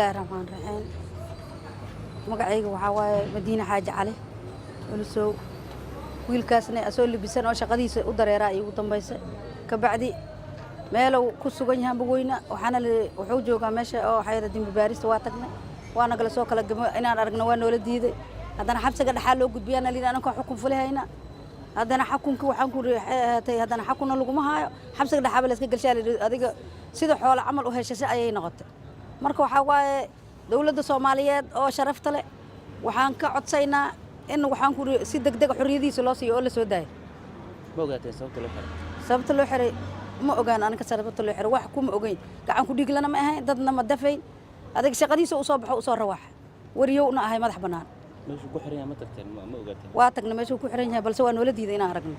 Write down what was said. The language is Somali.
الله الرحمن الرحيم magacayga waxa waaye Madiina Xaaji Cali ولسو wiilkaasna asoo libisan oo shaqadiisa u dareeraa ay ugu dambeysay ka bacdi meelow ku sugan yahay bugooyna waxaana wuxuu joogaa meesha oo hay'adda dambi baarista waa tagnay waana kala soo kala gamo inaan aragno waa noola diiday haddana xabsiga dhaxal loo gudbiyana liin anaka xukun fulihayna haddana xukunka waxaan ku riixay haddana xukuna lagu ma haayo xabsiga dhaxal la iska galshay adiga sida xoolo amal u heshay ayay noqotay marka waxa waaye dawladda Soomaaliyeed oo sharafta leh waxaan ka codsaynaa in waxaan ku si degdeg xorriyadiisa loo siiyo oo la soo daayo boogaatay sababta loo xiray ma ogaan anaka sababta loo xiray wax kuma ogeyn gacan ku dhiglana ma ahayn dadna ma dafayn adag shaqadiisa u soo baxo u soo rawax wariyowna ahay madax banaan meeshu ku xiran yahay ma tagteen ma ogaatay waa tagna meeshu ku xiran yahay balse waa noola diiday inaan aragno